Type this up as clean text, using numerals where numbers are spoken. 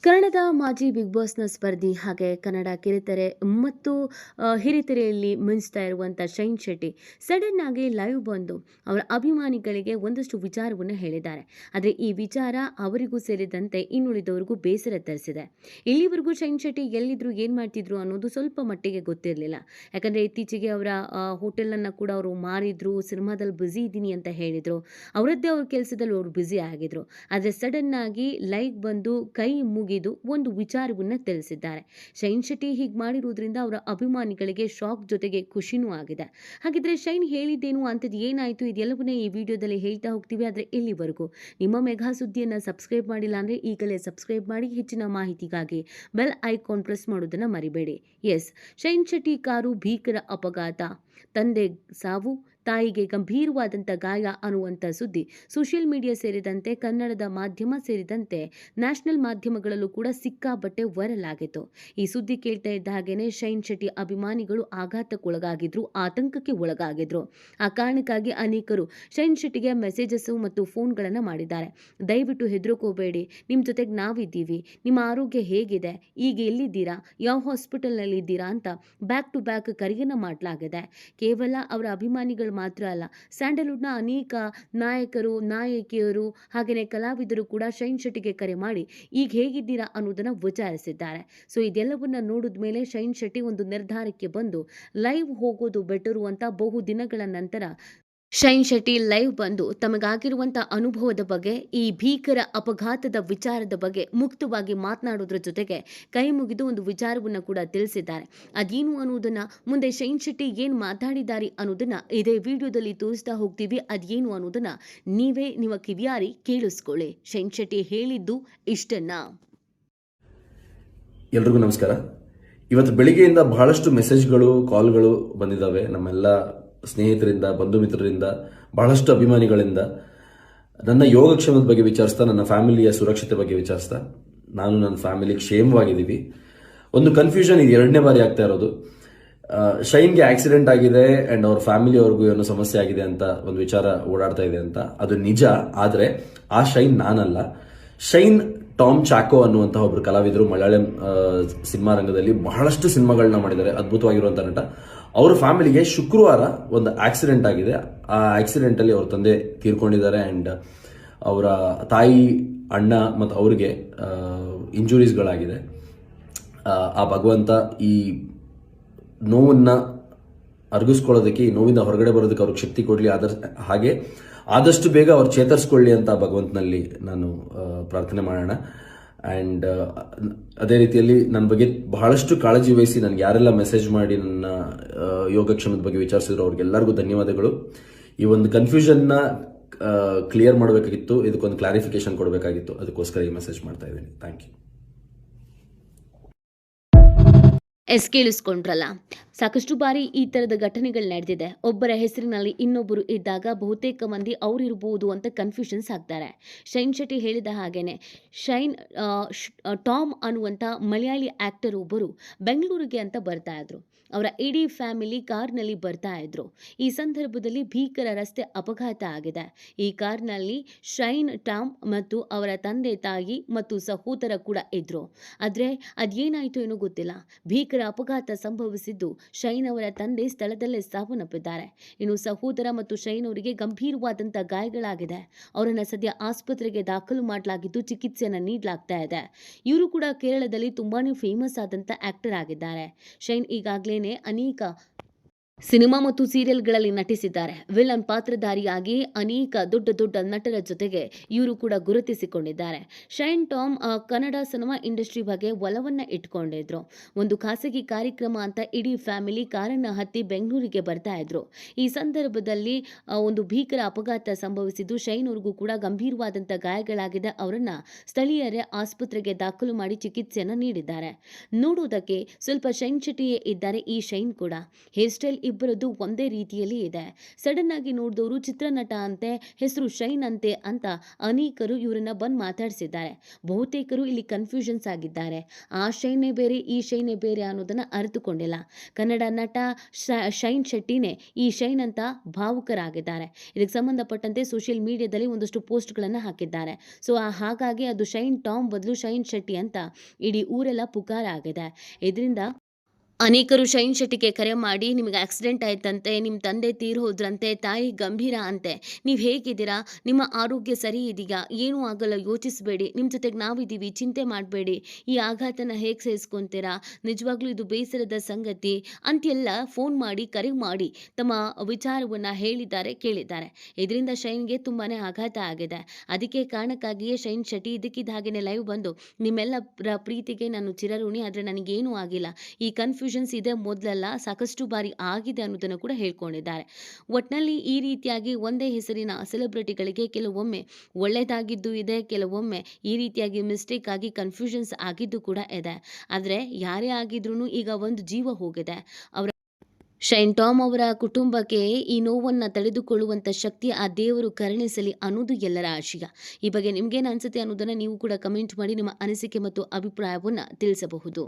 ಕನ್ನಡದ ಮಾಜಿ ಬಿಗ್ ಬಾಸ್‌ನ ಸ್ಪರ್ಧಿ ಹಾಗೆ ಕನ್ನಡ ಕಿರುತೆರೆ ಮತ್ತು ಹಿರಿತೆರೆಯಲ್ಲಿ ಮಿಂಚ್ತಾ ಇರುವಂಥ ಶೈನ್ ಶೆಟ್ಟಿ ಸಡನ್ ಆಗಿ ಲೈವ್ ಬಂದು ಅವರ ಅಭಿಮಾನಿಗಳಿಗೆ ಒಂದಷ್ಟು ವಿಚಾರವನ್ನು ಹೇಳಿದ್ದಾರೆ. ಆದರೆ ಈ ವಿಚಾರ ಅವರಿಗೂ ಸೇರಿದಂತೆ ಇನ್ನುಳಿದವರಿಗೂ ಬೇಸರ ತರಿಸಿದೆ. ಇಲ್ಲಿವರೆಗೂ ಶೈನ್ ಶೆಟ್ಟಿ ಎಲ್ಲಿದ್ರು ಏನು ಮಾಡ್ತಿದ್ರು ಅನ್ನೋದು ಸ್ವಲ್ಪ ಮಟ್ಟಿಗೆ ಗೊತ್ತಿರಲಿಲ್ಲ. ಯಾಕಂದರೆ ಇತ್ತೀಚೆಗೆ ಅವರ ಹೋಟೆಲನ್ನು ಕೂಡ ಅವರು ಮಾರಿದ್ರು, ಸಿನಿಮಾದಲ್ಲಿ ಬ್ಯುಸಿ ಇದ್ದೀನಿ ಅಂತ ಹೇಳಿದರು. ಅವರದ್ದೇ ಅವ್ರ ಕೆಲಸದಲ್ಲಿ ಅವರು ಬ್ಯುಸಿ ಆಗಿದ್ರು. ಆದರೆ ಸಡನ್ ಆಗಿ ಲೈವ್ ಬಂದು ಕೈ ಮುಗಿದು ಒಂದು ವಿಚಾರವನ್ನು ತಿಳಿಸಿದ್ದಾರೆ. ಶೈನ್ ಶೆಟ್ಟಿ ಹೀಗೆ ಮಾಡಿರುವುದರಿಂದ ಅವರ ಅಭಿಮಾನಿಗಳಿಗೆ ಶಾಕ್ ಜೊತೆಗೆ ಖುಷಿನೂ ಆಗಿದೆ. ಹಾಗಿದ್ರೆ ಶೈನ್ ಹೇಳಿದ್ದೇನು, ಅಂಥದ್ದು ಏನಾಯಿತು, ಇದೆಲ್ಲವನ್ನೇ ಈ ವಿಡಿಯೋದಲ್ಲಿ ಹೇಳ್ತಾ ಹೋಗ್ತೀವಿ. ಆದರೆ ಇಲ್ಲಿವರೆಗೂ ನಿಮ್ಮ ಮೆಗಾ ಸುದ್ದಿಯನ್ನು ಸಬ್ಸ್ಕ್ರೈಬ್ ಮಾಡಿಲ್ಲ ಅಂದರೆ ಈಗಲೇ ಸಬ್ಸ್ಕ್ರೈಬ್ ಮಾಡಿ. ಹೆಚ್ಚಿನ ಮಾಹಿತಿಗಾಗಿ ಬೆಲ್ ಐಕಾನ್ ಪ್ರೆಸ್ ಮಾಡೋದನ್ನು ಮರಿಬೇಡಿ. ಶೈನ್ ಶೆಟ್ಟಿ ಕಾರು ಭೀಕರ ಅಪಘಾತ, ತಂದೆ ಸಾವು, ತಾಯಿಗೆ ಗಂಭೀರವಾದಂಥ ಗಾಯ ಅನ್ನುವಂಥ ಸುದ್ದಿ ಸೋಷಿಯಲ್ ಮೀಡಿಯಾ ಸೇರಿದಂತೆ ಕನ್ನಡದ ಮಾಧ್ಯಮ ಸೇರಿದಂತೆ ನ್ಯಾಷನಲ್ ಮಾಧ್ಯಮಗಳಲ್ಲೂ ಕೂಡ ಸಿಕ್ಕಾಪಟ್ಟೆ ವೈರಲ್ ಆಗಿತ್ತು. ಈ ಸುದ್ದಿ ಕೇಳ್ತಾ ಇದ್ದ ಹಾಗೇನೆ ಶೈನ್ ಶೆಟ್ಟಿ ಅಭಿಮಾನಿಗಳು ಆಘಾತಕ್ಕೊಳಗಾಗಿದ್ರು, ಆತಂಕಕ್ಕೆ ಒಳಗಾಗಿದ್ರು. ಆ ಕಾರಣಕ್ಕಾಗಿ ಅನೇಕರು ಶೈನ್ ಶೆಟ್ಟಿಗೆ ಮೆಸೇಜಸ್ ಮತ್ತು ಫೋನ್ಗಳನ್ನು ಮಾಡಿದ್ದಾರೆ. ದಯವಿಟ್ಟು ಹೆದರ್ಕೋಬೇಡಿ, ನಿಮ್ಮ ಜೊತೆಗೆ ನಾವಿದ್ದೀವಿ, ನಿಮ್ಮ ಆರೋಗ್ಯ ಹೇಗಿದೆ, ಈಗ ಎಲ್ಲಿದ್ದೀರಾ, ಯಾವ ಹಾಸ್ಪಿಟಲ್ನಲ್ಲಿದ್ದೀರಾ ಅಂತ ಬ್ಯಾಕ್ ಟು ಬ್ಯಾಕ್ ಕರೆಯನ್ನು ಮಾಡಲಾಗಿದೆ. ಕೇವಲ ಅವರ ಅಭಿಮಾನಿಗಳು ಮಾತ್ರ ಅಲ್ಲ, ಸ್ಯಾಂಡಲ್ವುಡ್ನ ಅನೇಕ ನಾಯಕರು, ನಾಯಕಿಯರು ಹಾಗೆಯೇ ಕಲಾವಿದರು ಕೂಡ ಶೈನ್ ಶೆಟ್ಟಿಗೆ ಕರೆ ಮಾಡಿ ಈಗ ಹೇಗಿದ್ದೀರಾ ಅನ್ನೋದನ್ನ ವಿಚಾರಿಸಿದ್ದಾರೆ. ಇದೆಲ್ಲವನ್ನ ನೋಡಿದ ಮೇಲೆ ಶೈನ್ ಶೆಟ್ಟಿ ಒಂದು ನಿರ್ಧಾರಕ್ಕೆ ಬಂದು ಲೈವ್ ಹೋಗೋದು ಬೆಟರು ಅಂತ ಬಹು ದಿನಗಳ ನಂತರ ಶೈನ್ ಶೆಟ್ಟಿ ಲೈವ್ ಬಂದು ತಮಗಾಗಿರುವಂಥ ಅನುಭವದ ಬಗ್ಗೆ, ಈ ಭೀಕರ ಅಪಘಾತದ ವಿಚಾರದ ಬಗ್ಗೆ ಮುಕ್ತವಾಗಿ ಮಾತನಾಡೋದ್ರ ಜೊತೆಗೆ ಕೈ ಮುಗಿದು ಒಂದು ವಿಚಾರವನ್ನು ಕೂಡ ತಿಳಿಸಿದ್ದಾರೆ. ಅದೇನು ಅನ್ನೋದನ್ನ ಮುಂದೆ ಶೈನ್ ಶೆಟ್ಟಿ ಏನು ಮಾತಾಡಿದ್ದಾರೆ ಅನ್ನೋದನ್ನ ಇದೇ ವಿಡಿಯೋದಲ್ಲಿ ತೋರಿಸ್ತಾ ಹೋಗ್ತೀವಿ. ಅದೇನು ಅನ್ನೋದನ್ನ ನೀವೇ ನಿಮ್ಮ ಕಿವಿಯಾರಿ ಕೇಳಿಸ್ಕೊಳ್ಳಿ. ಶೈನ್ ಶೆಟ್ಟಿ ಹೇಳಿದ್ದು ಇಷ್ಟನ್ನ. ಎಲ್ರಿಗೂ ನಮಸ್ಕಾರ. ಇವತ್ತು ಬೆಳಿಗ್ಗೆಯಿಂದ ಬಹಳಷ್ಟು ಮೆಸೇಜ್ಗಳು, ಕಾಲ್ಗಳು ಬಂದಿದ್ದಾವೆ ನಮ್ಮೆಲ್ಲ ಸ್ನೇಹಿತರಿಂದ, ಬಂಧು ಮಿತ್ರರಿಂದ, ಬಹಳಷ್ಟು ಅಭಿಮಾನಿಗಳಿಂದ. ನನ್ನ ಯೋಗಕ್ಷೇಮದ ಬಗ್ಗೆ ವಿಚಾರಿಸ್ತಾ, ನನ್ನ ಫ್ಯಾಮಿಲಿಯ ಸುರಕ್ಷತೆ ಬಗ್ಗೆ ವಿಚಾರಿಸ್ತಾ, ನಾನು ನನ್ನ ಫ್ಯಾಮಿಲಿ ಕ್ಷೇಮವಾಗಿದ್ದೀವಿ. ಒಂದು ಕನ್ಫ್ಯೂಷನ್ ಇದು ಎರಡನೇ ಬಾರಿ ಆಗ್ತಾ ಇರೋದು. ಶೈನ್ಗೆ ಆಕ್ಸಿಡೆಂಟ್ ಆಗಿದೆ ಅಂಡ್ ಅವ್ರ ಫ್ಯಾಮಿಲಿಯವ್ರಿಗೂ ಏನೋ ಸಮಸ್ಯೆ ಆಗಿದೆ ಅಂತ ಒಂದು ವಿಚಾರ ಓಡಾಡ್ತಾ ಇದೆ ಅಂತ. ಅದು ನಿಜ, ಆದರೆ ಆ ಶೈನ್ ನಾನಲ್ಲ. ಶೈನ್ ಟಾಮ್ ಚಾಕೋ ಅನ್ನುವಂಥ ಒಬ್ಬರು ಕಲಾವಿದರು, ಮಲಯಾಳಂ ಸಿನಿಮಾ ರಂಗದಲ್ಲಿ ಬಹಳಷ್ಟು ಸಿನಿಮಾಗಳನ್ನ ಮಾಡಿದ್ದಾರೆ, ಅದ್ಭುತವಾಗಿರುವಂಥ ನಟ. ಅವ್ರ ಫ್ಯಾಮಿಲಿಗೆ ಶುಕ್ರವಾರ ಒಂದು ಆಕ್ಸಿಡೆಂಟ್ ಆಗಿದೆ. ಆ ಆಕ್ಸಿಡೆಂಟ್ ಅಲ್ಲಿ ಅವ್ರ ತಂದೆ ತೀರ್ಕೊಂಡಿದ್ದಾರೆ ಅಂಡ್ ಅವರ ತಾಯಿ, ಅಣ್ಣ ಮತ್ತು ಅವ್ರಿಗೆ ಇಂಜುರೀಸ್ಗಳಾಗಿದೆ. ಆ ಭಗವಂತ ಈ ನೋವನ್ನ ಅರಗಿಸ್ಕೊಳ್ಳೋದಕ್ಕೆ, ಈ ನೋವಿಂದ ಹೊರಗಡೆ ಬರೋದಕ್ಕೆ ಅವ್ರಿಗೆ ಶಕ್ತಿ ಕೊಡಲಿ. ಹಾಗೆ ಆದಷ್ಟು ಬೇಗ ಅವ್ರು ಚೇತರಿಸ್ಕೊಳ್ಳಿ ಅಂತ ಭಗವಂತನಲ್ಲಿ ನಾನು ಪ್ರಾರ್ಥನೆ ಮಾಡೋಣ. ಆ್ಯಂಡ್ ಅದೇ ರೀತಿಯಲ್ಲಿ ನನ್ನ ಬಗ್ಗೆ ಬಹಳಷ್ಟು ಕಾಳಜಿ ವಹಿಸಿ ನನಗೆ ಯಾರೆಲ್ಲ ಮೆಸೇಜ್ ಮಾಡಿ ನನ್ನ ಯೋಗಕ್ಷೇಮದ ಬಗ್ಗೆ ವಿಚಾರಿಸಿದ್ರು ಅವ್ರಿಗೆಲ್ಲರಿಗೂ ಧನ್ಯವಾದಗಳು. ಈ ಒಂದು ಕನ್ಫ್ಯೂಷನ್ನ ಕ್ಲಿಯರ್ ಮಾಡಬೇಕಾಗಿತ್ತು, ಇದಕ್ಕೊಂದು ಕ್ಲಾರಿಫಿಕೇಶನ್ ಕೊಡಬೇಕಾಗಿತ್ತು, ಅದಕ್ಕೋಸ್ಕರ ಈ ಮೆಸೇಜ್ ಮಾಡ್ತಾ ಇದ್ದೀನಿ. Thank you. ಕೇಳಿಸ್ಕೊಂಡ್ರಲ್ಲ, ಸಾಕಷ್ಟು ಬಾರಿ ಈ ಥರದ ಘಟನೆಗಳು ನಡೆದಿದೆ. ಒಬ್ಬರ ಹೆಸರಿನಲ್ಲಿ ಇನ್ನೊಬ್ಬರು ಇದ್ದಾಗ ಬಹುತೇಕ ಮಂದಿ ಅವರಿರ್ಬೋದು ಅಂತ ಕನ್ಫ್ಯೂಷನ್ಸ್ ಆಗ್ತಾರೆ. ಶೈನ್ ಶೆಟ್ಟಿ ಹೇಳಿದ ಹಾಗೇನೆ ಟಾಮ್ ಅನ್ನುವಂಥ ಮಲಯಾಳಿ ಆ್ಯಕ್ಟರ್ ಒಬ್ಬರು ಬೆಂಗಳೂರಿಗೆ ಅಂತ ಬರ್ತಾ ಇದ್ರು. ಅವರ ಇಡೀ ಫ್ಯಾಮಿಲಿ ಕಾರ್ನಲ್ಲಿ ಬರ್ತಾ ಇದ್ರು. ಈ ಸಂದರ್ಭದಲ್ಲಿ ಭೀಕರ ರಸ್ತೆ ಅಪಘಾತ ಆಗಿದೆ. ಈ ಕಾರ್ನಲ್ಲಿ ಶೈನ್, ಟಾಮ್ ಮತ್ತು ಅವರ ತಂದೆ, ತಾಯಿ ಮತ್ತು ಸಹೋದರ ಕೂಡ ಇದ್ರು. ಆದರೆ ಅದೇನಾಯಿತು ಏನೋ ಗೊತ್ತಿಲ್ಲ. ಭೀಕರ ಅಪಘಾತ ಸಂಭವಿಸಿದ್ದು ಶೈನ್ ಅವರ ತಂದೆ ಸ್ಥಳದಲ್ಲೇ ಸಾವನ್ನಪ್ಪಿದ್ದಾರೆ. ಇನ್ನು ಸಹೋದರ ಮತ್ತು ಶೈನ್ ಅವರಿಗೆ ಗಂಭೀರವಾದಂಥ ಗಾಯಗಳಾಗಿದೆ. ಅವರನ್ನು ಸದ್ಯ ಆಸ್ಪತ್ರೆಗೆ ದಾಖಲು ಮಾಡಲಾಗಿದ್ದು ಚಿಕಿತ್ಸೆಯನ್ನು ನೀಡಲಾಗ್ತಾ ಇದೆ. ಇವರು ಕೂಡ ಕೇರಳದಲ್ಲಿ ತುಂಬಾನೇ ಫೇಮಸ್ ಆದಂಥ ಆಕ್ಟರ್ ಆಗಿದ್ದಾರೆ. ಶೈನ್ ಈಗಾಗಲೇ ಅನೇಕ ಸಿನಿಮಾ ಮತ್ತು ಸೀರಿಯಲ್ಗಳಲ್ಲಿ ನಟಿಸಿದ್ದಾರೆ. ವಿಲನ್ ಪಾತ್ರಧಾರಿಯಾಗಿ ಅನೇಕ ದೊಡ್ಡ ದೊಡ್ಡ ನಟರ ಜೊತೆಗೆ ಇವರು ಕೂಡ ಗುರುತಿಸಿಕೊಂಡಿದ್ದಾರೆ. ಶೈನ್ ಟಾಮ್ ಕನ್ನಡ ಸಿನಿಮಾ ಇಂಡಸ್ಟ್ರಿ ಬಗ್ಗೆ ಒಲವನ್ನ ಇಟ್ಕೊಂಡಿದ್ರು. ಒಂದು ಖಾಸಗಿ ಕಾರ್ಯಕ್ರಮ ಅಂತ ಇಡೀ ಫ್ಯಾಮಿಲಿ ಕಾರನ್ನ ಹತ್ತಿ ಬೆಂಗಳೂರಿಗೆ ಬರ್ತಾ ಇದ್ರು. ಈ ಸಂದರ್ಭದಲ್ಲಿ ಒಂದು ಭೀಕರ ಅಪಘಾತ ಸಂಭವಿಸಿದ್ದು ಶೈನ್ ಅವ್ರಿಗೂ ಕೂಡ ಗಂಭೀರವಾದಂಥ ಗಾಯಗಳಾಗಿದೆ. ಅವರನ್ನ ಸ್ಥಳೀಯರೇ ಆಸ್ಪತ್ರೆಗೆ ದಾಖಲು ಮಾಡಿ ಚಿಕಿತ್ಸೆಯನ್ನು ನೀಡಿದ್ದಾರೆ. ನೋಡುವುದಕ್ಕೆ ಸ್ವಲ್ಪ ಶೈನ್ ಶೆಟ್ಟಿಯೇ ಇದ್ದಾರೆ ಈ ಶೈನ್ ಕೂಡ. ಹೇರ್ ಸ್ಟೈಲ್ ಇಬ್ಬರದ್ದು ಒಂದೇ ರೀತಿಯಲ್ಲಿ ಇದೆ. ಸಡನ್ ಆಗಿ ನೋಡಿದವರು ಚಿತ್ರನಟ ಅಂತೆ, ಹೆಸರು ಶೈನ್ ಅಂತೆ ಅಂತ ಅನೇಕರು ಇವರನ್ನ ಬಂದು ಮಾತಾಡಿಸಿದ್ದಾರೆ. ಬಹುತೇಕರು ಇಲ್ಲಿ ಕನ್ಫ್ಯೂಷನ್ಸ್ ಆಗಿದ್ದಾರೆ. ಆ ಶೈನೇ ಬೇರೆ, ಈ ಶೈನೇ ಬೇರೆ ಅನ್ನೋದನ್ನ ಅರಿತುಕೊಂಡಿಲ್ಲ. ಕನ್ನಡ ನಟ ಶೈನ್ ಶೆಟ್ಟಿನೇ ಈ ಶೈನ್ ಅಂತ ಭಾವುಕರಾಗಿದ್ದಾರೆ. ಇದಕ್ಕೆ ಸಂಬಂಧಪಟ್ಟಂತೆ ಸೋಷಿಯಲ್ ಮೀಡಿಯಾದಲ್ಲಿ ಒಂದಷ್ಟು ಪೋಸ್ಟ್ಗಳನ್ನು ಹಾಕಿದ್ದಾರೆ. ಸೊ ಹಾಗಾಗಿ ಅದು ಶೈನ್ ಟಾಮ್ ಬದಲು ಶೈನ್ ಶೆಟ್ಟಿ ಅಂತ ಇಡೀ ಊರೆಲ್ಲ ಪುಕಾರ ಆಗಿದೆ. ಇದರಿಂದ ಅನೇಕರು ಶೈನ್ ಶೆಟ್ಟಿಗೆ ಕರೆ ಮಾಡಿ, ನಿಮಗೆ ಆಕ್ಸಿಡೆಂಟ್ ಆಯ್ತಂತೆ, ನಿಮ್ಮ ತಂದೆ ತೀರ್ ಹೋದ್ರಂತೆ, ತಾಯಿ ಗಂಭೀರ ಅಂತೆ, ನೀವು ಹೇಗಿದ್ದೀರಾ, ನಿಮ್ಮ ಆರೋಗ್ಯ ಸರಿ ಇದೆಯಾ, ಏನೂ ಆಗಲ್ಲ, ಯೋಚಿಸಬೇಡಿ, ನಿಮ್ಮ ಜೊತೆಗೆ ನಾವಿದ್ದೀವಿ, ಚಿಂತೆ ಮಾಡಬೇಡಿ, ಈ ಆಘಾತನ ಹೇಗೆ ಸಹಿಸ್ಕೊತೀರಾ, ನಿಜವಾಗ್ಲೂ ಇದು ಬೇಸರದ ಸಂಗತಿ ಅಂತೆಲ್ಲ ಫೋನ್ ಮಾಡಿ ಕರೆ ಮಾಡಿ ತಮ್ಮ ವಿಚಾರವನ್ನು ಹೇಳಿದ್ದಾರೆ, ಕೇಳಿದ್ದಾರೆ. ಇದರಿಂದ ಶೈನ್ಗೆ ತುಂಬಾ ಆಘಾತ ಆಗಿದೆ. ಅದಕ್ಕೆ ಕಾರಣಕ್ಕಾಗಿಯೇ ಶೈನ್ ಶೆಟ್ಟಿ ಇದಕ್ಕಿದ್ದ ಹಾಗೆಯೇ ಲೈವ್ ಬಂದು, ನಿಮ್ಮೆಲ್ಲರ ಪ್ರೀತಿಗೆ ನಾನು ಚಿರಋಣಿ, ಆದರೆ ನನಗೇನೂ ಆಗಿಲ್ಲ, ಈ ಕನ್ಫ್ಯೂಷನ್ಸ್ ಇದೆ, ಮೊದಲೆಲ್ಲ ಸಾಕಷ್ಟು ಬಾರಿ ಆಗಿದೆ ಅನ್ನೋದನ್ನು ಕೂಡ ಹೇಳ್ಕೊಂಡಿದ್ದಾರೆ. ಒಟ್ನಲ್ಲಿ ಈ ರೀತಿಯಾಗಿ ಒಂದೇ ಹೆಸರಿನ ಸೆಲೆಬ್ರಿಟಿಗಳಿಗೆ ಕೆಲವೊಮ್ಮೆ ಒಳ್ಳೆಯದಾಗಿದ್ದು ಇದೆ, ಕೆಲವೊಮ್ಮೆ ಈ ರೀತಿಯಾಗಿ ಮಿಸ್ಟೇಕ್ ಆಗಿ ಕನ್ಫ್ಯೂಷನ್ಸ್ ಆಗಿದ್ದು ಕೂಡ ಇದೆ. ಆದರೆ ಯಾರೇ ಆಗಿದ್ರೂ ಈಗ ಒಂದು ಜೀವ ಹೋಗಿದೆ. ಅವರ ಶೈನ್ ಟಾಮ್ ಅವರ ಕುಟುಂಬಕ್ಕೆ ಈ ನೋವನ್ನು ತಡೆದುಕೊಳ್ಳುವಂಥ ಶಕ್ತಿ ಆ ದೇವರು ಕರುಣಿಸಲಿ ಅನ್ನೋದು ಎಲ್ಲರ ಆಶಯ. ಈ ಬಗ್ಗೆ ನಿಮಗೇನು ಅನಿಸುತ್ತೆ ಅನ್ನೋದನ್ನು ನೀವು ಕೂಡ ಕಮೆಂಟ್ ಮಾಡಿ ನಿಮ್ಮ ಅನಿಸಿಕೆ ಮತ್ತು ಅಭಿಪ್ರಾಯವನ್ನು ತಿಳಿಸಬಹುದು.